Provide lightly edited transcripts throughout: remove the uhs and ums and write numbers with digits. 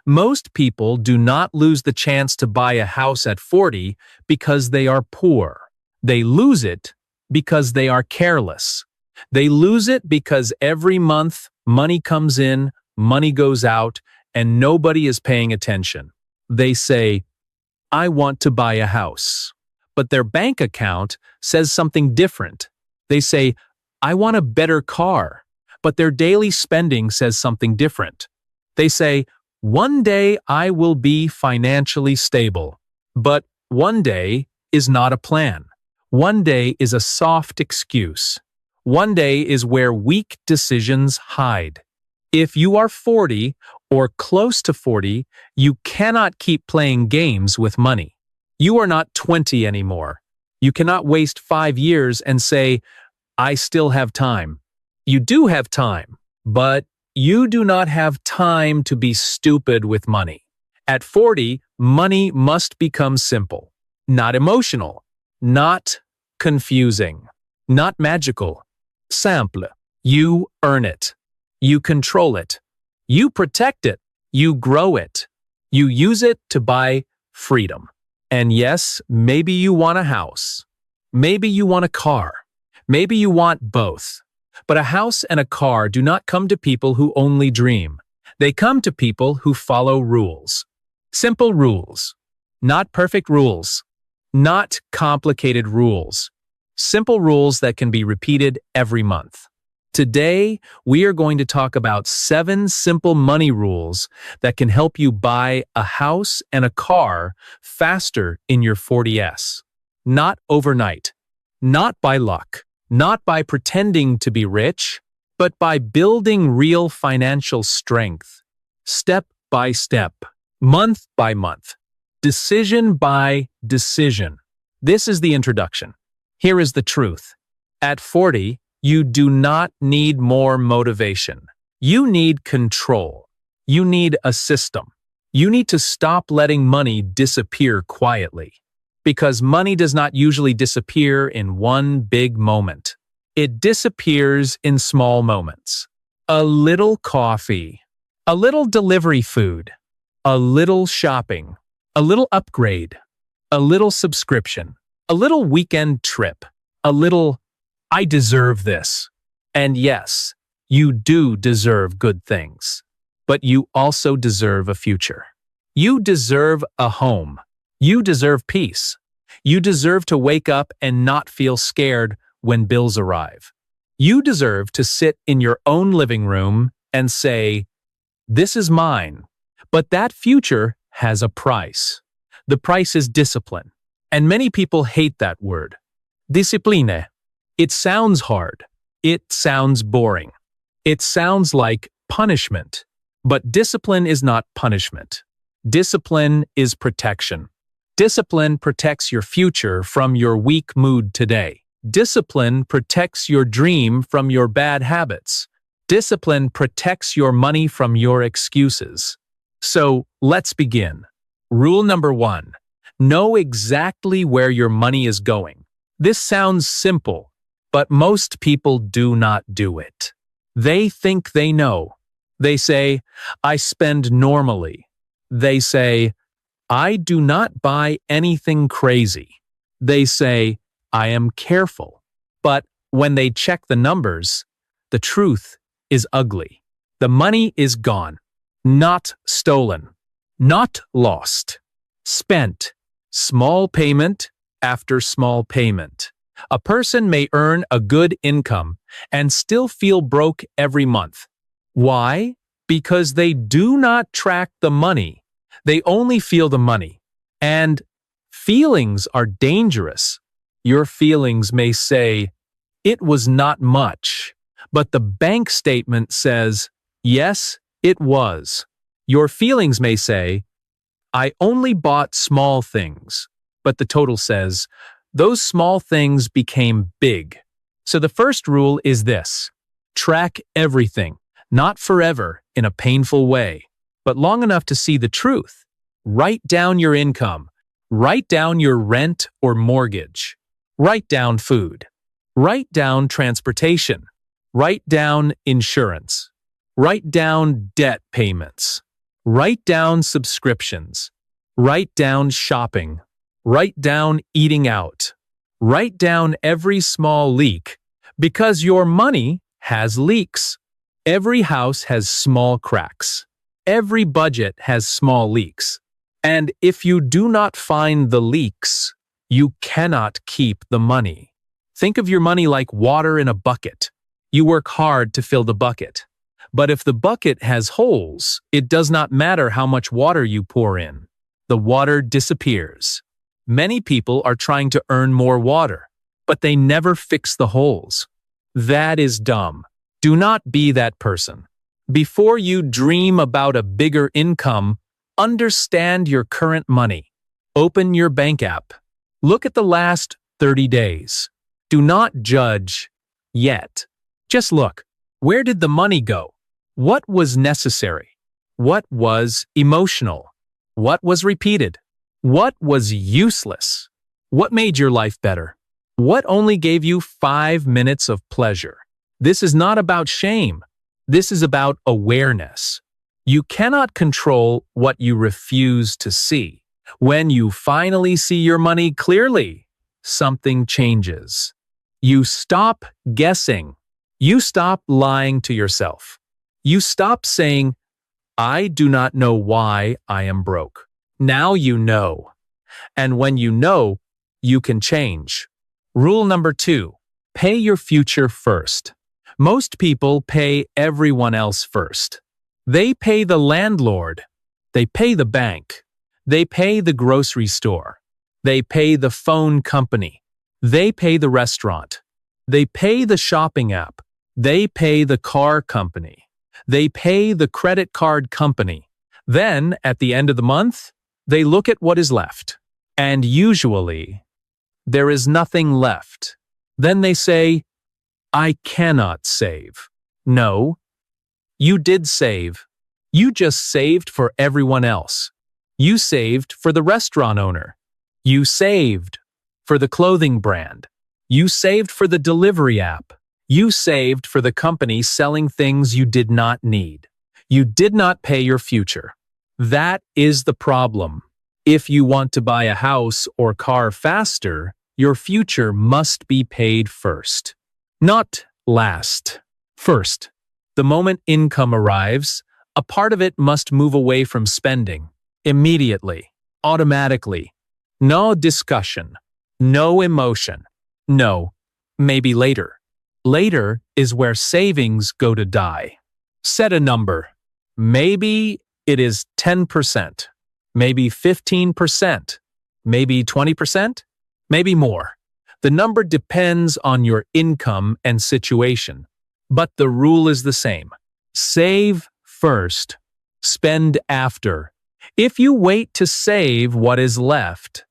Most people do not lose the chance to buy a house at 40 because they are poor. They lose it because they are careless. They lose it because every month money comes in, money goes out, and nobody is paying attention. They say, I want to buy a house. But their bank account says something different. They say, I want a better car. But their daily spending says something different. They say, one day I will be financially stable. But one day is not a plan. One day is a soft excuse. One day is where weak decisions hide. If you are 40 or close to 40, you cannot keep playing games with money. You are not 20 anymore. You cannot waste 5 years and say, I still have time. You do have time, but you do not have time to be stupid with money. At 40, money must become simple, not emotional, not confusing, not magical. Simple. You earn it. You control it. You protect it. You grow it. You use it to buy freedom. And yes, maybe you want a house. Maybe you want a car. Maybe you want both. But a house and a car do not come to people who only dream. They come to people who follow rules. Simple rules. Not perfect rules. Not complicated rules. Simple rules that can be repeated every month. Today, we are going to talk about 7 simple money rules that can help you buy a house and a car faster in your 40s. Not overnight. Not by luck. Not by pretending to be rich, but by building real financial strength. Step by step. Month by month. Decision by decision. This is the introduction. Here is the truth. At 40, you do not need more motivation. You need control. You need a system. You need to stop letting money disappear quietly. Because money does not usually disappear in one big moment. It disappears in small moments. A little coffee. A little delivery food. A little shopping. A little upgrade. A little subscription. A little weekend trip. A little, I deserve this. And yes, you do deserve good things. But you also deserve a future. You deserve a home. You deserve peace. You deserve to wake up and not feel scared when bills arrive. You deserve to sit in your own living room and say, this is mine. But that future has a price. The price is discipline. And many people hate that word. Discipline. It sounds hard. It sounds boring. It sounds like punishment. But discipline is not punishment. Discipline is protection. Discipline protects your future from your weak mood today. Discipline protects your dream from your bad habits. Discipline protects your money from your excuses. So, let's begin. Rule number 1. Know exactly where your money is going. This sounds simple, but most people do not do it. They think they know. They say, I spend normally. They say, I do not buy anything crazy. They say, I am careful. But when they check the numbers, the truth is ugly. The money is gone. Not stolen. Not lost. Spent. Small payment after small payment. A person may earn a good income and still feel broke every month. Why? Because they do not track the money. They only feel the money. And feelings are dangerous. Your feelings may say, it was not much. But the bank statement says, yes, it was. Your feelings may say, I only bought small things. But the total says, those small things became big. So the first rule is this. Track everything, not forever in a painful way, but long enough to see the truth. Write down your income. Write down your rent or mortgage. Write down food. Write down transportation. Write down insurance. Write down debt payments. Write down subscriptions. Write down shopping. Write down eating out. Write down every small leak, because your money has leaks. Every house has small cracks. Every budget has small leaks. And if you do not find the leaks, you cannot keep the money. Think of your money like water in a bucket. You work hard to fill the bucket. But if the bucket has holes, it does not matter how much water you pour in. The water disappears. Many people are trying to earn more water, but they never fix the holes. That is dumb. Do not be that person. Before you dream about a bigger income, understand your current money. Open your bank app. Look at the last 30 days. Do not judge yet. Just look. Where did the money go? What was necessary? What was emotional? What was repeated? What was useless? What made your life better? What only gave you 5 minutes of pleasure? This is not about shame. This is about awareness. You cannot control what you refuse to see. When you finally see your money clearly, something changes. You stop guessing. You stop lying to yourself. You stop saying, "I do not know why I am broke." Now you know. And when you know, you can change. Rule number 2, pay your future first. Most people pay everyone else first. They pay the landlord. They pay the bank. They pay the grocery store. They pay the phone company. They pay the restaurant. They pay the shopping app. They pay the car company. They pay the credit card company. Then, at the end of the month, they look at what is left. And usually, there is nothing left. Then they say, "I cannot save." No, you did save. You just saved for everyone else. You saved for the restaurant owner. You saved for the clothing brand. You saved for the delivery app. You saved for the company selling things you did not need. You did not pay your future. That is the problem. If you want to buy a house or car faster, your future must be paid first. Not last. First. The moment income arrives, a part of it must move away from spending. Immediately. Automatically. No discussion. No emotion. No. Maybe later. Later is where savings go to die. Set a number. Maybe it is 10%, maybe 15%, maybe 20%, maybe more. The number depends on your income and situation, but the rule is the same. Save first, spend after. If you wait to save what is left,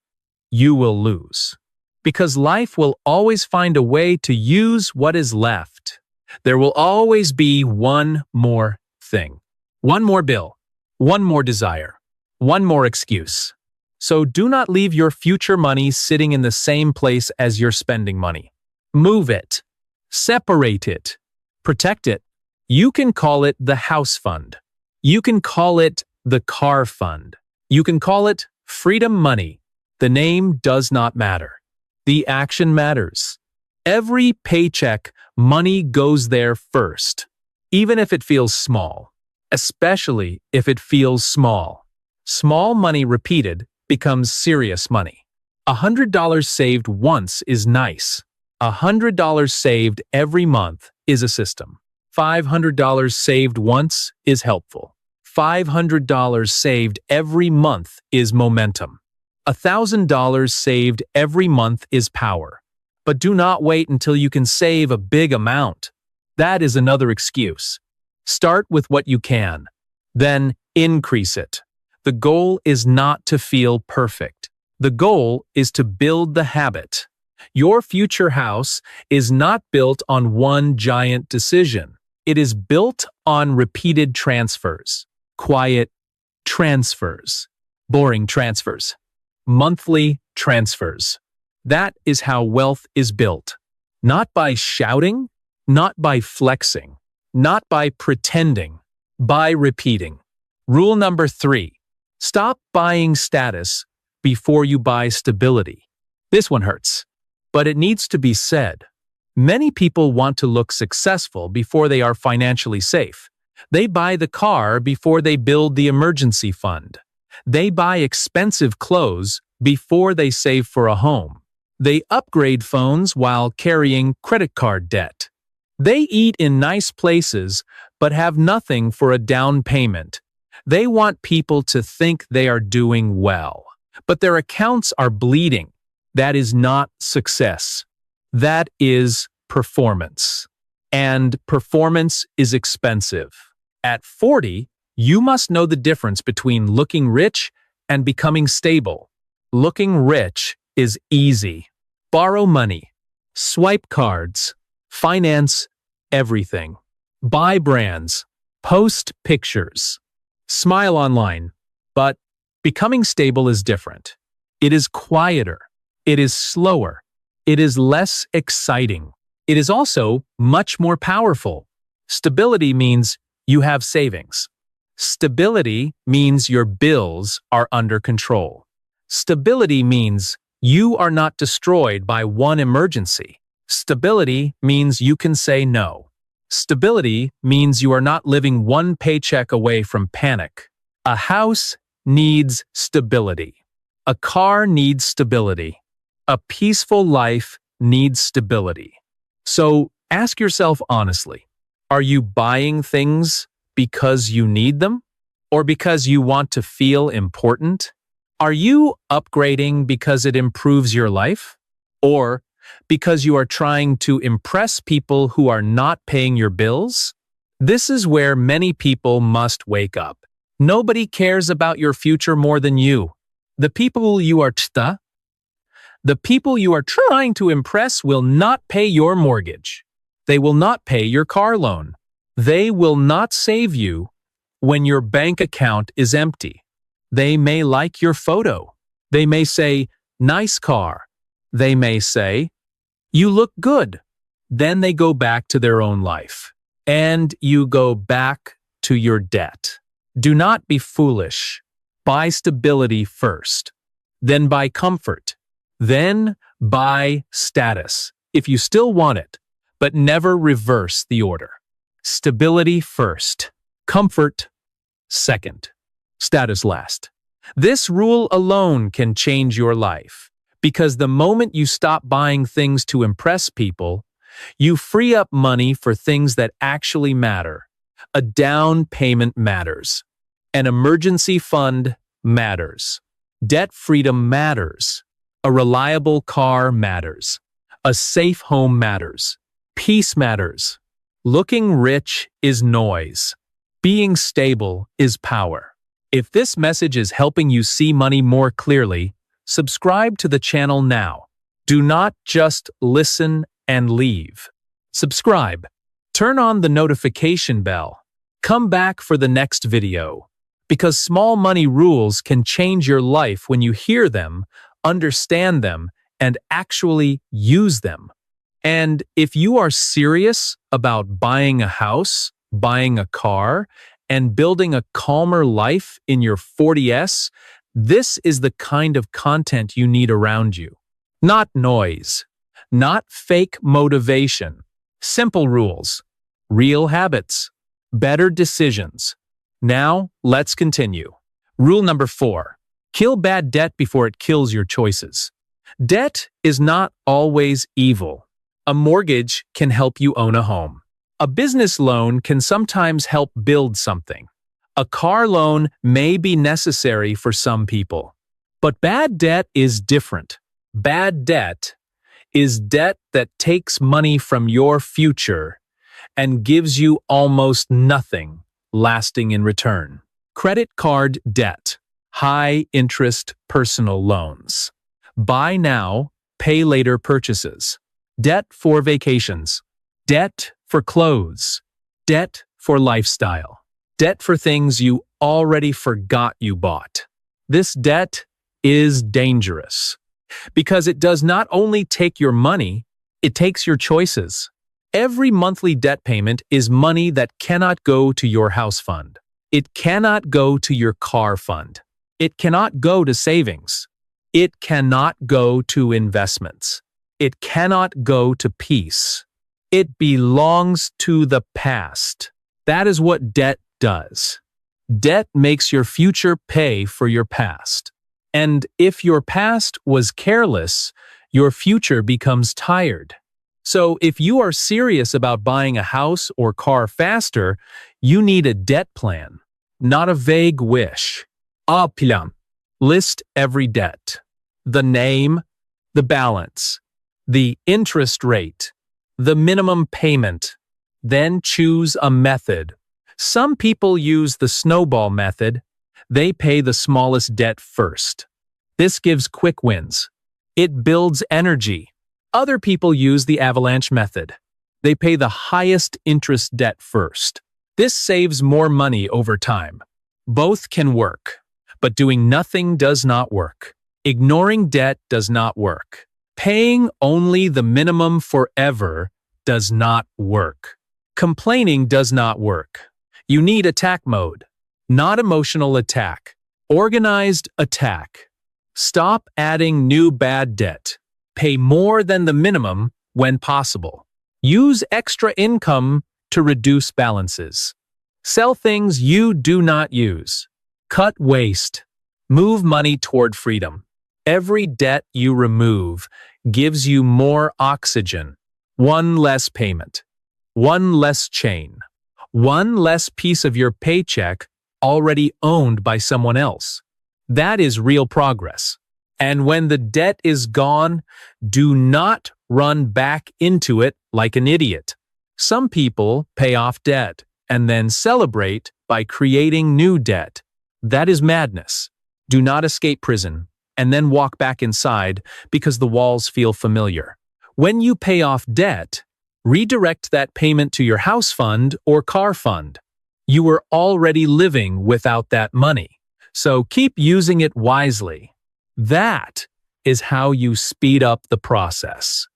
you will lose. Because life will always find a way to use what is left. There will always be one more thing. One more bill. One more desire. One more excuse. So do not leave your future money sitting in the same place as your spending money. Move it. Separate it. Protect it. You can call it the house fund. You can call it the car fund. You can call it freedom money. The name does not matter. The action matters. Every paycheck, money goes there first, even if it feels small, especially if it feels small. Small money repeated becomes serious money. $100 saved once is nice. $100 saved every month is a system. $500 saved once is helpful. $500 saved every month is momentum. $1,000 saved every month is power. But do not wait until you can save a big amount. That is another excuse. Start with what you can, then increase it. The goal is not to feel perfect. The goal is to build the habit. Your future house is not built on one giant decision. It is built on repeated transfers. Quiet transfers. Boring transfers. Monthly transfers. That is how wealth is built. Not by shouting, not by flexing, not by pretending, by repeating. Rule number 3. Stop buying status before you buy stability. This one hurts, but it needs to be said. Many people want to look successful before they are financially safe. They buy the car before they build the emergency fund. They buy expensive clothes before they save for a home. They upgrade phones while carrying credit card debt. They eat in nice places but have nothing for a down payment. They want people to think they are doing well, but their accounts are bleeding. That is not success. That is performance. And performance is expensive. At 40, you must know the difference between looking rich and becoming stable. Looking rich is easy. Borrow money, swipe cards, finance everything. Buy brands, post pictures, smile online. But becoming stable is different. It is quieter. It is slower. It is less exciting. It is also much more powerful. Stability means you have savings. Stability means your bills are under control. Stability means you are not destroyed by one emergency. Stability means you can say no. Stability means you are not living one paycheck away from panic. A house needs stability. A car needs stability. A peaceful life needs stability. So ask yourself honestly, are you buying things because you need them or because you want to feel important? Are you upgrading because it improves your life or because you are trying to impress people who are not paying your bills? This is where many people must wake up. Nobody cares about your future more than you. The people you are trying to impress will not pay your mortgage. They will not pay your car loan. They will not save you when your bank account is empty. They may like your photo. They may say, nice car. They may say, you look good. Then they go back to their own life. And you go back to your debt. Do not be foolish. Buy stability first. Then buy comfort. Then buy status, if you still want it, but never reverse the order. Stability first. Comfort second. Status last. This rule alone can change your life, because the moment you stop buying things to impress people, you free up money for things that actually matter. A down payment matters. An emergency fund matters. Debt freedom matters. A reliable car matters. A safe home matters. Peace matters. Looking rich is noise. Being stable is power. If this message is helping you see money more clearly, subscribe to the channel now. Do not just listen and leave. Subscribe. Turn on the notification bell. Come back for the next video. Because small money rules can change your life when you hear them, understand them, and actually use them. And if you are serious about buying a house, buying a car, and building a calmer life in your 40s, this is the kind of content you need around you. Not noise, not fake motivation, simple rules, real habits, better decisions. Now, let's continue. Rule number 4. Kill bad debt before it kills your choices. Debt is not always evil. A mortgage can help you own a home. A business loan can sometimes help build something. A car loan may be necessary for some people. But bad debt is different. Bad debt is debt that takes money from your future and gives you almost nothing lasting in return. Credit card debt. High-interest personal loans. Buy now, pay later purchases. Debt for vacations. Debt for clothes. Debt for lifestyle. Debt for things you already forgot you bought. This debt is dangerous because it does not only take your money, it takes your choices. Every monthly debt payment is money that cannot go to your house fund. It cannot go to your car fund. It cannot go to savings. It cannot go to investments. It cannot go to peace. It belongs to the past. That is what debt does. Debt makes your future pay for your past. And if your past was careless, your future becomes tired. So if you are serious about buying a house or car faster, you need a debt plan, not a vague wish. A plan. List every debt. The name, the balance, the interest rate, the minimum payment. Then choose a method. Some people use the snowball method. They pay the smallest debt first. This gives quick wins. It builds energy. Other people use the avalanche method. They pay the highest interest debt first. This saves more money over time. Both can work, but doing nothing does not work. Ignoring debt does not work. Paying only the minimum forever does not work. Complaining does not work. You need attack mode, not emotional attack. Organized attack. Stop adding new bad debt. Pay more than the minimum when possible. Use extra income to reduce balances. Sell things you do not use. Cut waste. Move money toward freedom. Every debt you remove gives you more oxygen. One less payment. One less chain. One less piece of your paycheck already owned by someone else. That is real progress. And when the debt is gone, do not run back into it like an idiot. Some people pay off debt and then celebrate by creating new debt. That is madness. Do not escape prison and then walk back inside because the walls feel familiar. When you pay off debt, redirect that payment to your house fund or car fund. You were already living without that money, so keep using it wisely. That is how you speed up the process.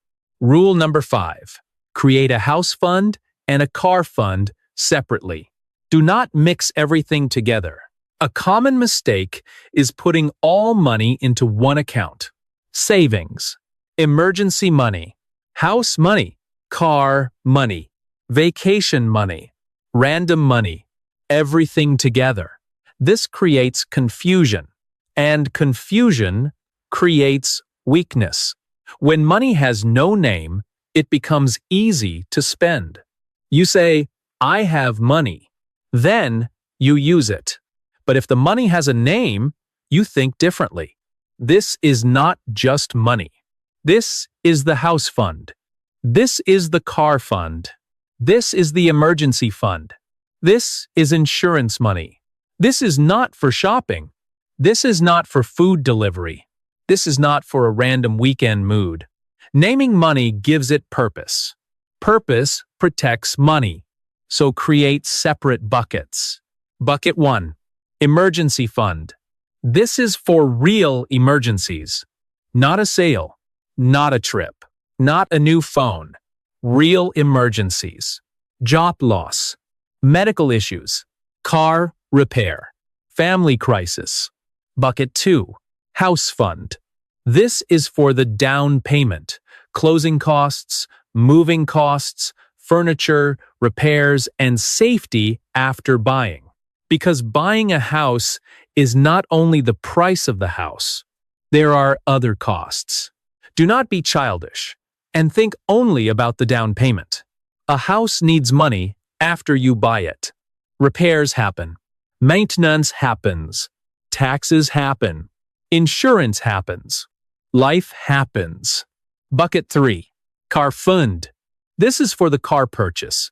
Rule number 5. Create a house fund and a car fund separately. Do not mix everything together. A common mistake is putting all money into one account. Savings, emergency money, house money, car money, vacation money, random money, everything together. This creates confusion, and confusion creates weakness. When money has no name, it becomes easy to spend. You say, "I have money." Then you use it. But if the money has a name, you think differently. This is not just money. This is the house fund. This is the car fund. This is the emergency fund. This is insurance money. This is not for shopping. This is not for food delivery. This is not for a random weekend mood. Naming money gives it purpose. Purpose protects money. So create separate buckets. Bucket 1. Emergency fund. This is for real emergencies. Not a sale. Not a trip. Not a new phone. Real emergencies. Job loss. Medical issues. Car repair. Family crisis. Bucket 2. House fund. This is for the down payment, closing costs, moving costs, furniture, repairs, and safety after buying. Because buying a house is not only the price of the house, there are other costs. Do not be childish and think only about the down payment. A house needs money after you buy it. Repairs happen. Maintenance happens. Taxes happen. Insurance happens. Life happens. Bucket 3. Car fund. This is for the car purchase.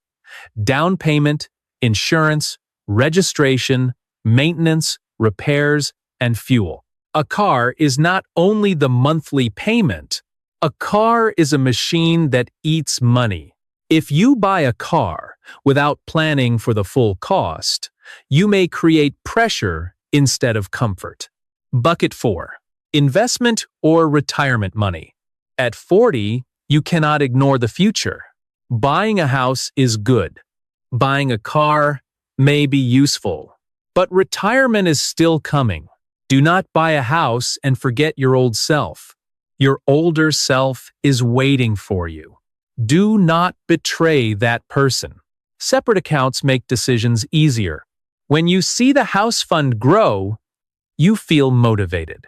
Down payment, insurance, registration, maintenance, repairs, and fuel. A car is not only the monthly payment. A car is a machine that eats money. If you buy a car without planning for the full cost, you may create pressure instead of comfort. Bucket 4. Investment or retirement money. At 40, you cannot ignore the future. Buying a house is good. Buying a car may be useful. But retirement is still coming. Do not buy a house and forget your old self. Your older self is waiting for you. Do not betray that person. Separate accounts make decisions easier. When you see the house fund grow, you feel motivated.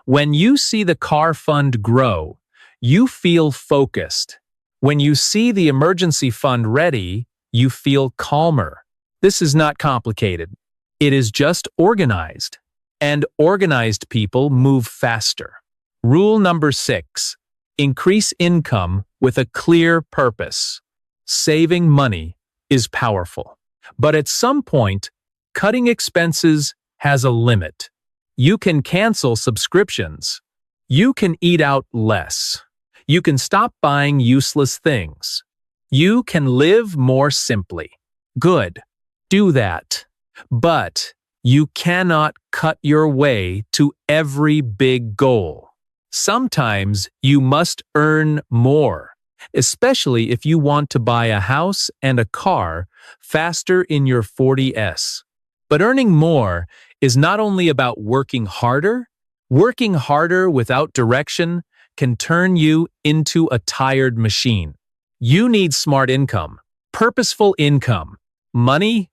When you see the car fund grow, you feel focused. When you see the emergency fund ready, you feel calmer. This is not complicated. It is just organized. And organized people move faster. Rule number 6. Increase income with a clear purpose. Saving money is powerful. But at some point, cutting expenses has a limit. You can cancel subscriptions. You can eat out less. You can stop buying useless things. You can live more simply. Good. Do that. But you cannot cut your way to every big goal. Sometimes you must earn more, especially if you want to buy a house and a car faster in your 40s. But earning more is not only about working harder without direction can turn you into a tired machine. You need smart income, purposeful income, money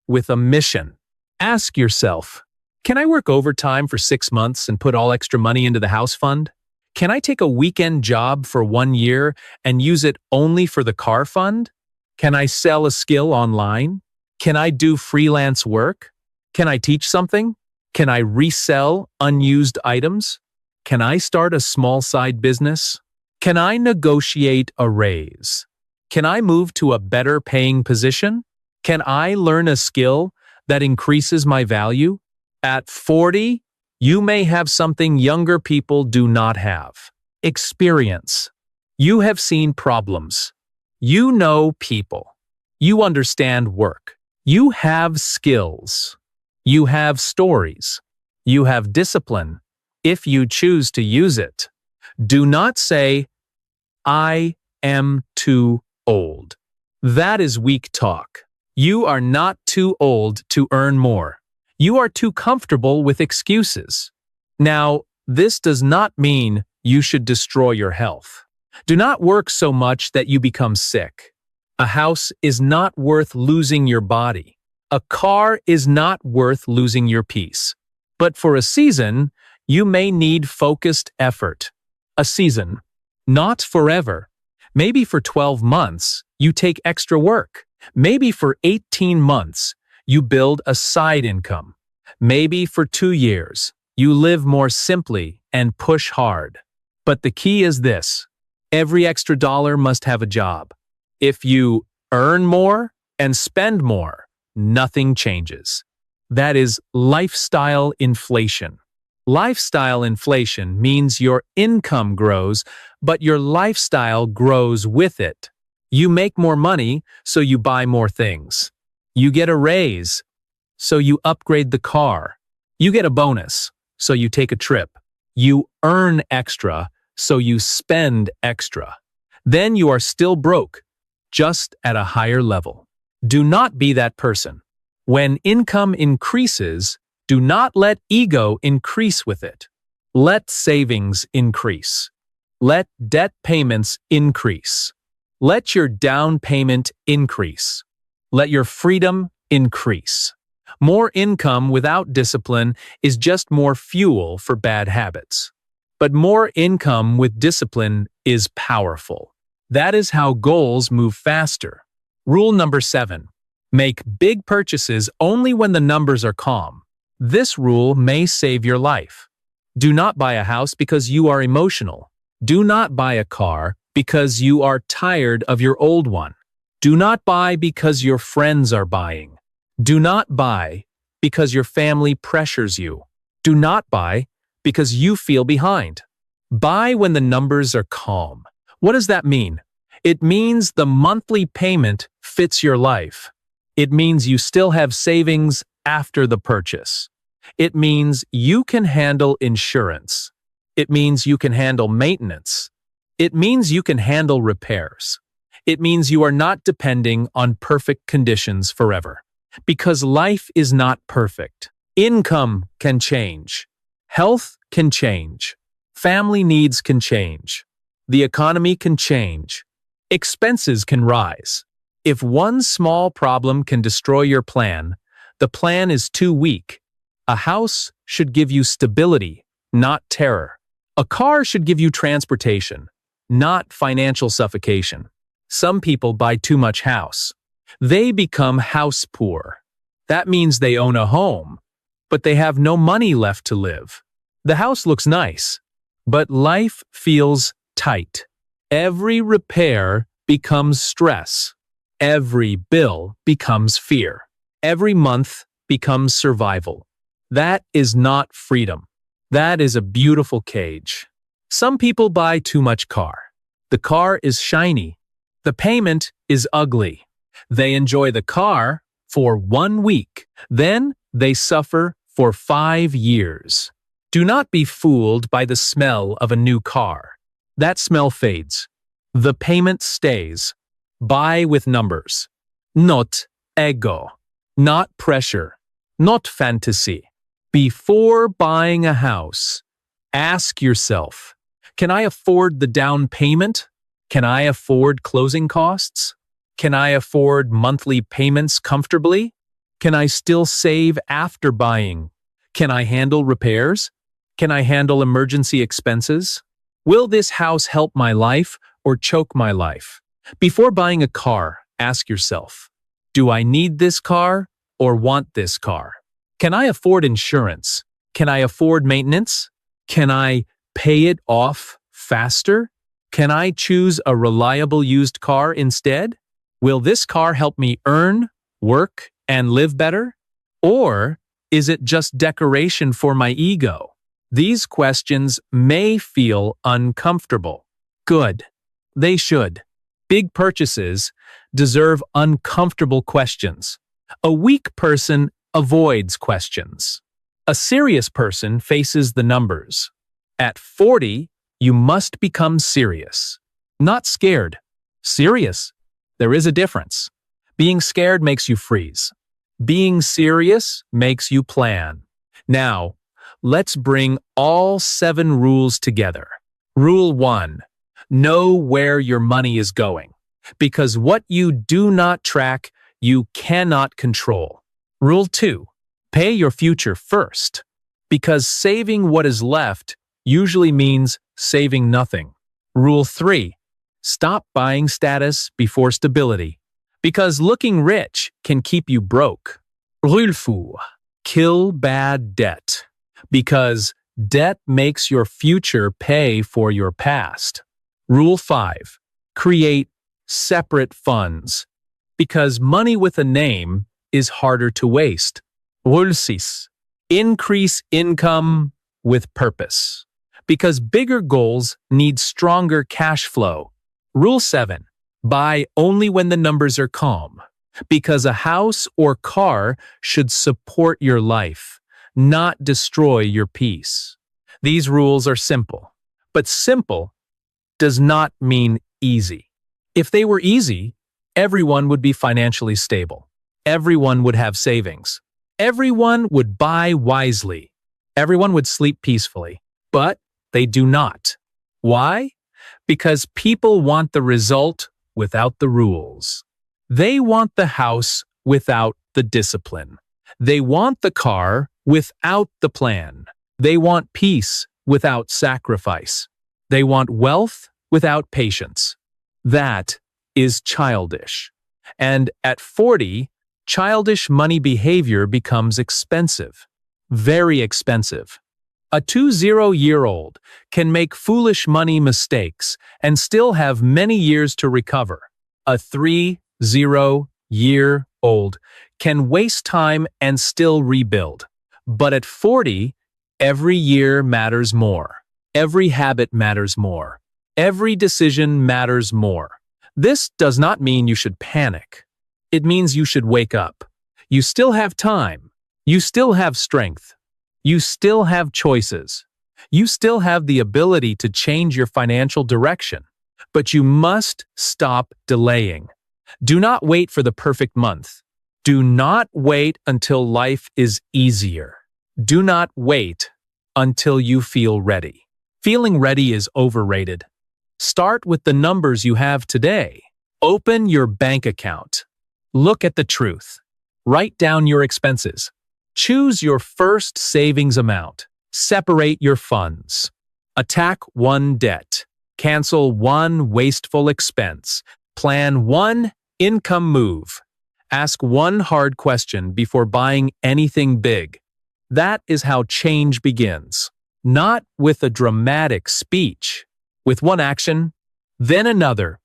with a mission. Ask yourself, can I work overtime for 6 months and put all extra money into the house fund? Can I take a weekend job for 1 year and use it only for the car fund? Can I sell a skill online? Can I do freelance work? Can I teach something? Can I resell unused items? Can I start a small side business? Can I negotiate a raise? Can I move to a better paying position? Can I learn a skill that increases my value? At 40, you may have something younger people do not have. Experience. You have seen problems. You know people. You understand work. You have skills. You have stories. You have discipline, if you choose to use it. Do not say, I am too old. That is weak talk. You are not too old to earn more. You are too comfortable with excuses. Now, this does not mean you should destroy your health. Do not work so much that you become sick. A house is not worth losing your body. A car is not worth losing your peace. But for a season, you may need focused effort. A season. Not forever. Maybe for 12 months, you take extra work. Maybe for 18 months, you build a side income. Maybe for 2 years, you live more simply and push hard. But the key is this: every extra dollar must have a job. If you earn more and spend more, nothing changes. That is lifestyle inflation. Lifestyle inflation means your income grows, but your lifestyle grows with it. You make more money, so you buy more things. You get a raise, so you upgrade the car. You get a bonus, so you take a trip. You earn extra, so you spend extra. Then you are still broke, just at a higher level. Do not be that person. When income increases, do not let ego increase with it. Let savings increase. Let debt payments increase. Let your down payment increase. Let your freedom increase. More income without discipline is just more fuel for bad habits. But more income with discipline is powerful. That is how goals move faster. Rule number 7. Make big purchases only when the numbers are calm. This rule may save your life. Do not buy a house because you are emotional. Do not buy a car because you are tired of your old one. Do not buy because your friends are buying. Do not buy because your family pressures you. Do not buy because you feel behind. Buy when the numbers are calm. What does that mean? It means the monthly payment fits your life. It means you still have savings after the purchase. It means you can handle insurance. It means you can handle maintenance. It means you can handle repairs. It means you are not depending on perfect conditions forever. Because life is not perfect. Income can change. Health can change. Family needs can change. The economy can change. Expenses can rise. If one small problem can destroy your plan, the plan is too weak. A house should give you stability, not terror. A car should give you transportation, not financial suffocation. Some people buy too much house. They become house poor. That means they own a home, but they have no money left to live. The house looks nice, but life feels tight. Every repair becomes stress. Every bill becomes fear. Every month becomes survival. That is not freedom. That is a beautiful cage. Some people buy too much car. The car is shiny. The payment is ugly. They enjoy the car for 1 week. Then they suffer for 5 years. Do not be fooled by the smell of a new car. That smell fades. The payment stays. Buy with numbers. Not ego. Not pressure. Not fantasy. Before buying a house, ask yourself, can I afford the down payment? Can I afford closing costs? Can I afford monthly payments comfortably? Can I still save after buying? Can I handle repairs? Can I handle emergency expenses? Will this house help my life or choke my life? Before buying a car, ask yourself, do I need this car or want this car? Can I afford insurance? Can I afford maintenance? Can I pay it off faster? Can I choose a reliable used car instead? Will this car help me earn, work, and live better? Or is it just decoration for my ego? These questions may feel uncomfortable. Good. They should. Big purchases deserve uncomfortable questions. A weak person avoids questions. A serious person faces the numbers. At 40, you must become serious. Not scared. Serious. There is a difference. Being scared makes you freeze. Being serious makes you plan. Now, let's bring all 7 rules together. Rule 1. Know where your money is going. Because what you do not track, you cannot control. Rule 2. Pay your future first. Because saving what is left usually means saving nothing. Rule 3. Stop buying status before stability. Because looking rich can keep you broke. Rule 4. Kill bad debt. Because debt makes your future pay for your past. Rule 5. Create separate funds. Because money with a name is harder to waste. Rule 6. Increase income with purpose. Because bigger goals need stronger cash flow. Rule 7. Buy only when the numbers are calm. Because a house or car should support your life, not destroy your peace. These rules are simple, but simple does not mean easy. If they were easy, everyone would be financially stable. Everyone would have savings. Everyone would buy wisely. Everyone would sleep peacefully. But they do not. Why? Because people want the result without the rules. They want the house without the discipline. They want the car without the plan. They want peace without sacrifice. They want wealth without patience. That is childish. And at 40, childish money behavior becomes expensive. Very expensive. A 20-year-old can make foolish money mistakes and still have many years to recover. A 30-year-old can waste time and still rebuild. But at 40, every year matters more. Every habit matters more. Every decision matters more. This does not mean you should panic. It means you should wake up. You still have time. You still have strength. You still have choices. You still have the ability to change your financial direction. But you must stop delaying. Do not wait for the perfect month. Do not wait until life is easier. Do not wait until you feel ready. Feeling ready is overrated. Start with the numbers you have today. Open your bank account. Look at the truth. Write down your expenses. Choose your first savings amount. Separate your funds. Attack one debt. Cancel one wasteful expense. Plan one income move. Ask one hard question before buying anything big. That is how change begins. Not with a dramatic speech. With one action, then another,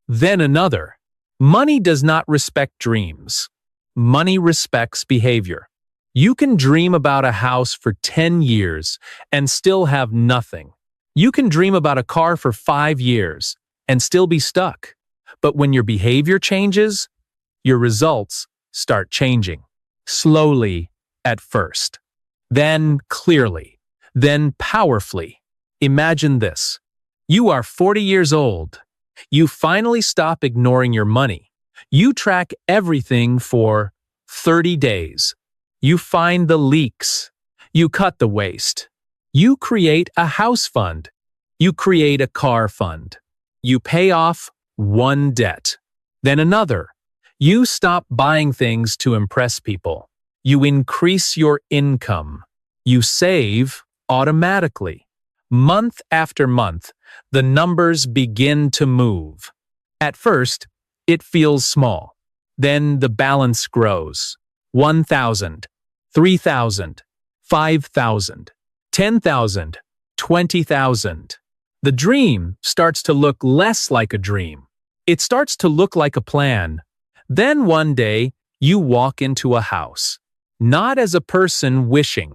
then another. Money does not respect dreams. Money respects behavior. You can dream about a house for 10 years and still have nothing. You can dream about a car for 5 years and still be stuck. But when your behavior changes, your results start changing. Slowly at first. Then clearly. Then powerfully. Imagine this. You are 40 years old. You finally stop ignoring your money. You track everything for 30 days. You find the leaks. You cut the waste. You create a house fund. You create a car fund. You pay off one debt, then another. You stop buying things to impress people. You increase your income. You save automatically. Month after month, the numbers begin to move. At first, it feels small. Then the balance grows. 1,000, 3,000, 5,000, 10,000, 20,000. The dream starts to look less like a dream. It starts to look like a plan. Then one day, you walk into a house. Not as a person wishing,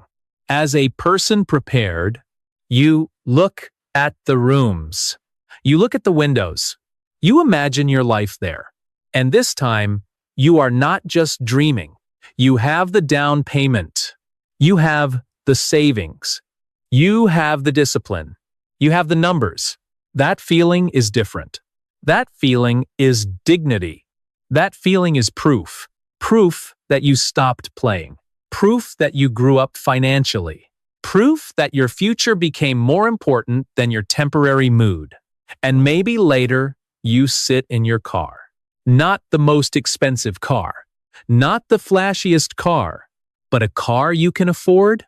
as a person prepared. You look at the rooms. You look at the windows. You imagine your life there. And this time, you are not just dreaming. You have the down payment. You have the savings. You have the discipline. You have the numbers. That feeling is different. That feeling is dignity. That feeling is proof. Proof that you stopped playing. Proof that you grew up financially. Proof that your future became more important than your temporary mood. And maybe later, you sit in your car. Not the most expensive car. Not the flashiest car. But a car you can afford.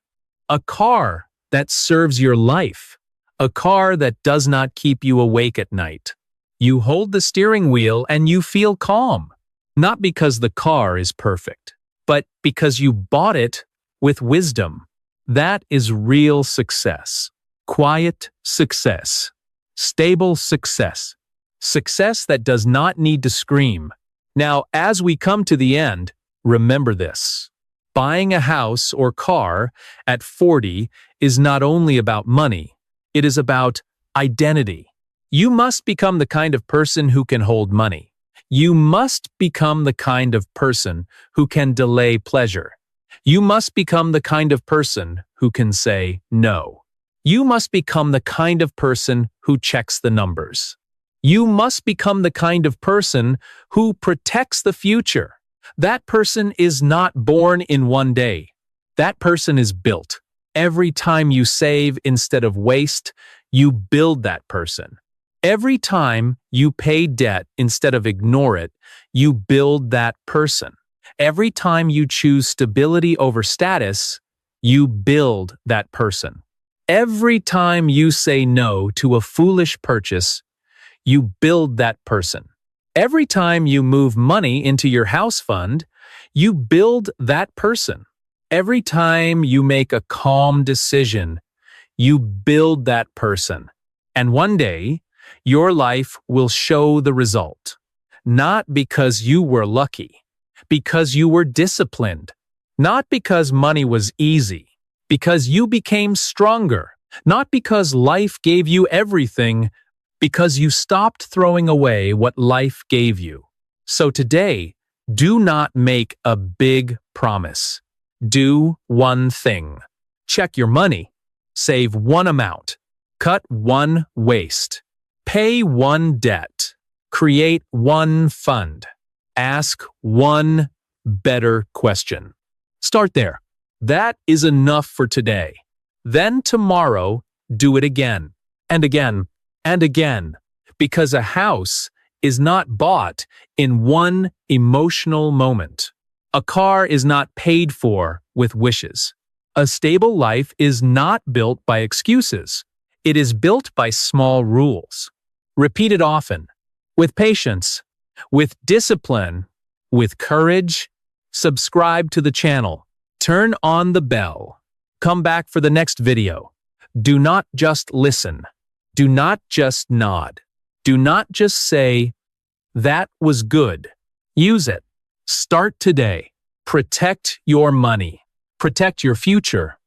A car that serves your life. A car that does not keep you awake at night. You hold the steering wheel and you feel calm. Not because the car is perfect, but because you bought it with wisdom. That is real success. Quiet success. Stable success. Success that does not need to scream. Now, as we come to the end, remember this. Buying a house or car at 40 is not only about money, it is about identity. You must become the kind of person who can hold money. You must become the kind of person who can delay pleasure. You must become the kind of person who can say no. You must become the kind of person who checks the numbers. You must become the kind of person who protects the future. That person is not born in one day. That person is built. Every time you save instead of waste, you build that person. Every time you pay debt instead of ignore it, you build that person. Every time you choose stability over status, you build that person. Every time you say no to a foolish purchase, you build that person. Every time you move money into your house fund, you build that person. Every time you make a calm decision, you build that person. And one day, your life will show the result. Not because you were lucky, because you were disciplined. Not because money was easy, because you became stronger. Not because life gave you everything, because you stopped throwing away what life gave you. So today, do not make a big promise. Do one thing. Check your money. Save one amount. Cut one waste. Pay one debt. Create one fund. Ask one better question. Start there. That is enough for today. Then tomorrow, do it again, and again, and again, because a house is not bought in one emotional moment. A car is not paid for with wishes. A stable life is not built by excuses. It is built by small rules. Repeat it often, with patience, with discipline, with courage. Subscribe to the channel. Turn on the bell. Come back for the next video. Do not just listen. Do not just nod. Do not just say, "That was good." Use it. Start today. Protect your money. Protect your future.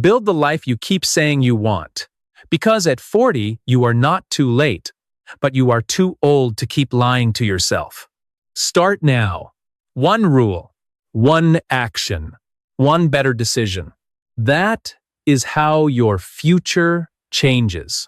Build the life you keep saying you want. Because at 40, you are not too late, but you are too old to keep lying to yourself. Start now. One rule, one action, one better decision. That is how your future changes.